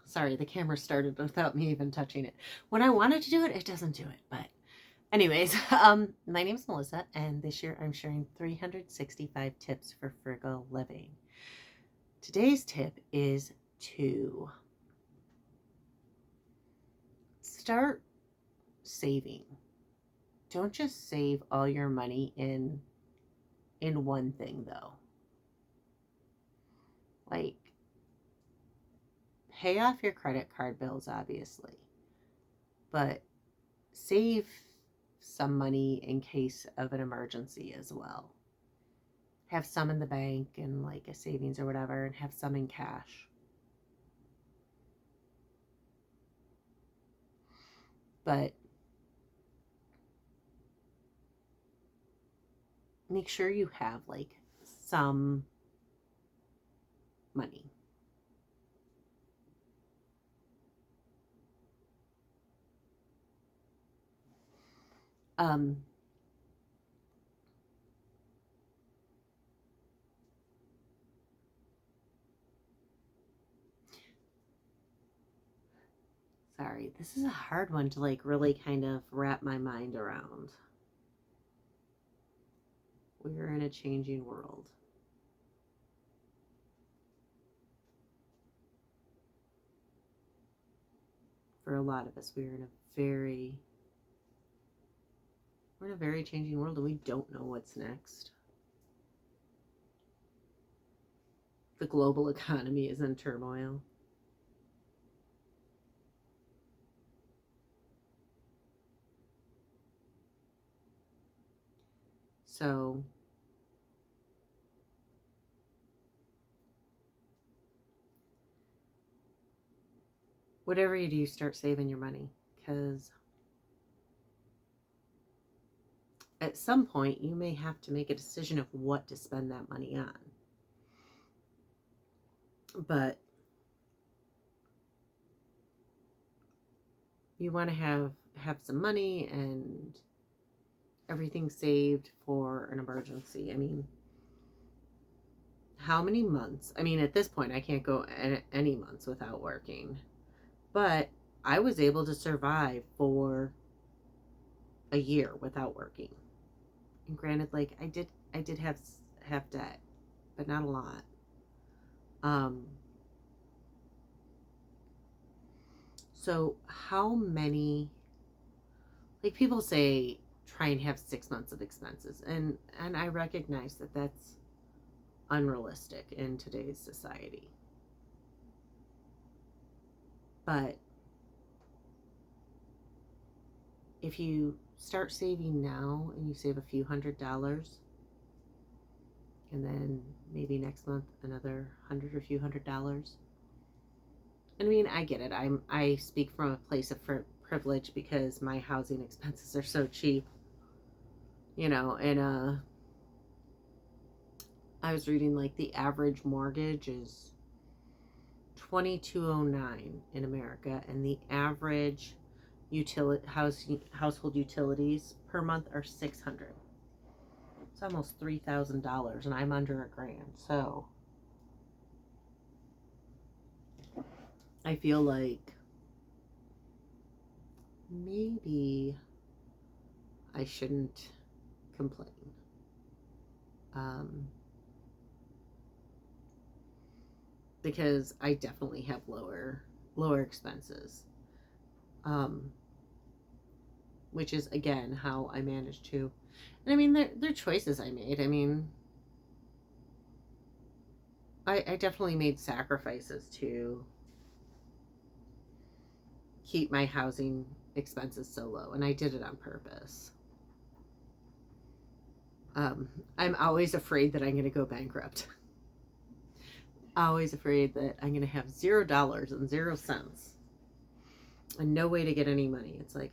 Sorry, the camera started without me even touching it. When I wanted to do it, it doesn't do it. But anyways, my name is Melissa, and this year I'm sharing 365 tips for frugal living. Today's tip is to start saving. Don't just save all your money in one thing though. Like, pay off your credit card bills obviously, but save some money in case of an emergency as well. Have some in the bank and like a savings or whatever, and have some in cash. But make sure you have like some money. Um, Sorry, this is a hard one to like really kind of wrap my mind around. We're in a changing world. For a lot of us, we're in a very changing world, and we don't know what's next. The global economy is in turmoil. So whatever you do, start saving your money, because at some point you may have to make a decision of what to spend that money on. But you want to have some money and everything saved for an emergency. I mean, how many months? I mean, at this point, I can't go any months without working. But I was able to survive for a year without working. And granted, like I did have debt, but not a lot. So how many, like, people say try and have 6 months of expenses, and I recognize that that's unrealistic in today's society. But if you start saving now and you save a few $100s, and then maybe next month another $100 or a few $100s. I mean, I get it. I speak from a place of privilege because my housing expenses are so cheap, and I was reading like the average mortgage is $2,209 in America, and the average household utilities per month are $600. It's almost $3,000, and I'm under $1,000. So I feel like maybe I shouldn't complain. Because I definitely have lower expenses. Which is again how I managed to. And I mean, they're choices I made. I mean, I definitely made sacrifices to keep my housing expenses so low, and I did it on purpose. I'm always afraid that I'm going to go bankrupt. Always afraid that I'm going to have $0 and 0 cents and no way to get any money. It's like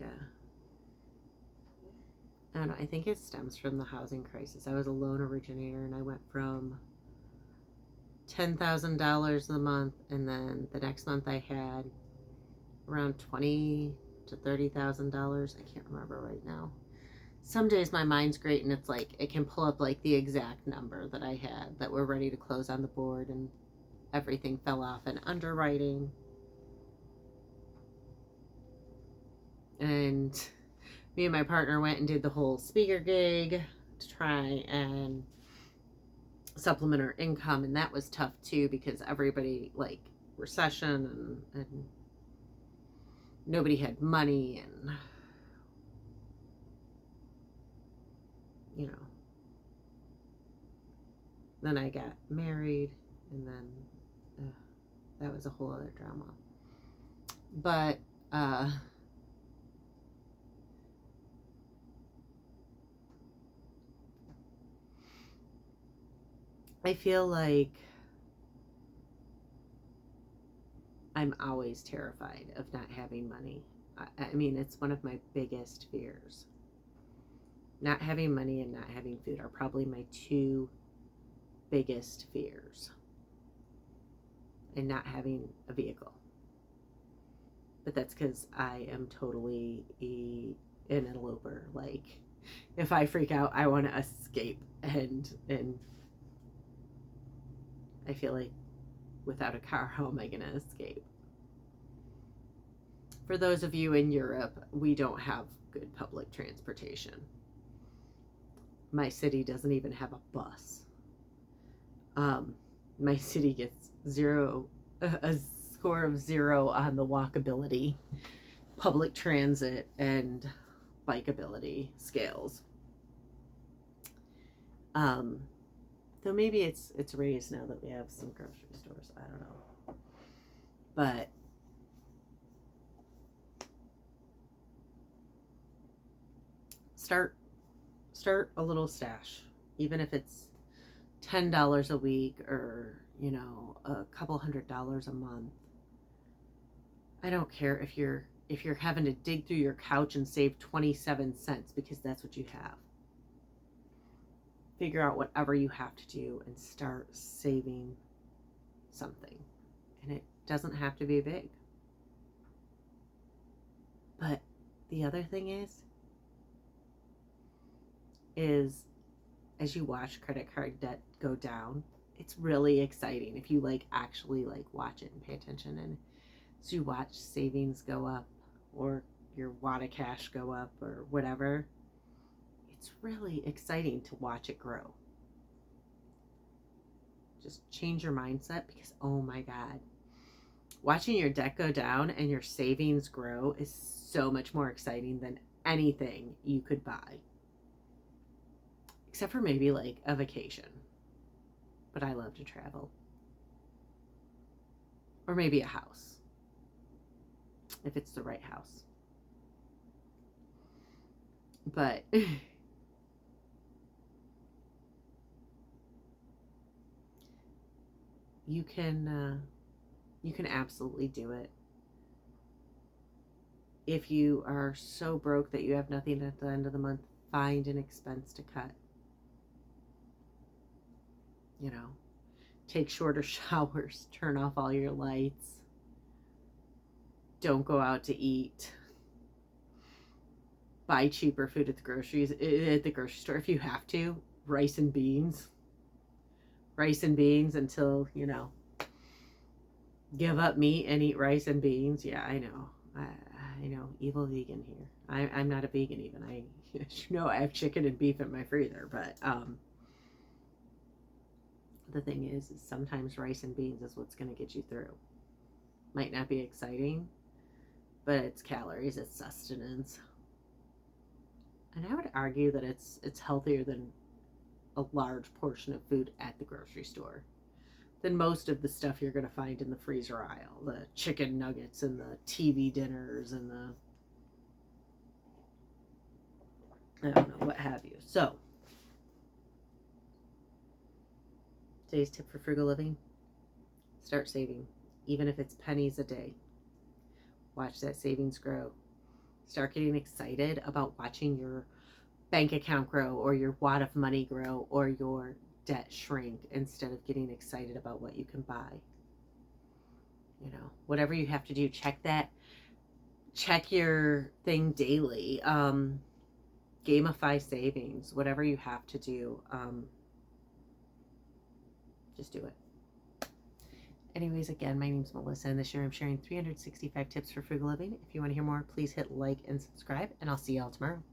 I don't know. I think it stems from the housing crisis. I was a loan originator, and I went from $10,000 a month, and then the next month I had around $20,000 to $30,000. I can't remember right now. Some days my mind's great, and it's like it can pull up like the exact number that I had that we're ready to close on the board, and everything fell off in underwriting. And me and my partner went and did the whole speaker gig to try and supplement our income, and that was tough too because everybody, like, recession, and nobody had money, and you know, then I got married, and then that was a whole other drama. But I feel like I'm always terrified of not having money. I mean, it's one of my biggest fears. Not having money and not having food are probably my two biggest fears. And not having a vehicle. But that's because I am totally an eloper. Like, if I freak out, I want to escape. And I feel like without a car, how am I going to escape? For those of you in Europe, we don't have good public transportation. My city doesn't even have a bus. My city gets a score of 0 on the walkability, public transit, and bikeability scales. Though maybe it's raised now that we have some grocery stores. I don't know. But start a little stash, even if it's $10 a week, or a couple $100 a month. I don't care if you're having to dig through your couch and save 27 cents because that's what you have. Figure out whatever you have to do and start saving something. And it doesn't have to be big. But the other thing is as you watch credit card debt go down, it's really exciting if you actually watch it and pay attention. And as you watch savings go up, or your wad of cash go up, or whatever, it's really exciting to watch it grow. Just change your mindset, because oh my God, watching your debt go down and your savings grow is so much more exciting than anything you could buy. Except for maybe a vacation. But I love to travel. Or maybe a house. If it's the right house. But you can absolutely do it. If you are so broke that you have nothing at the end of the month, find an expense to cut. Take shorter showers, turn off all your lights, don't go out to eat, buy cheaper food at the grocery store if you have to. Rice and beans until give up meat and eat rice and beans. Yeah, I know. I know, evil vegan here. I'm not a vegan even. I have chicken and beef in my freezer, but the thing is sometimes rice and beans is what's going to get you through. Might not be exciting, but it's calories, it's sustenance. And I would argue that it's healthier than a large portion of food at the grocery store, than most of the stuff you're going to find in the freezer aisle. The chicken nuggets and the TV dinners and I don't know, what have you. So, today's tip for frugal living: start saving, even if it's pennies a day. Watch that savings grow. Start getting excited about watching your bank account grow, or your wad of money grow, or your debt shrink, instead of getting excited about what you can buy. Whatever you have to do, check your thing daily. Gamify savings, whatever you have to do. Just do it. Anyways, again, my name's Melissa, and this year I'm sharing 365 tips for frugal living. If you want to hear more, please hit like and subscribe, and I'll see y'all tomorrow.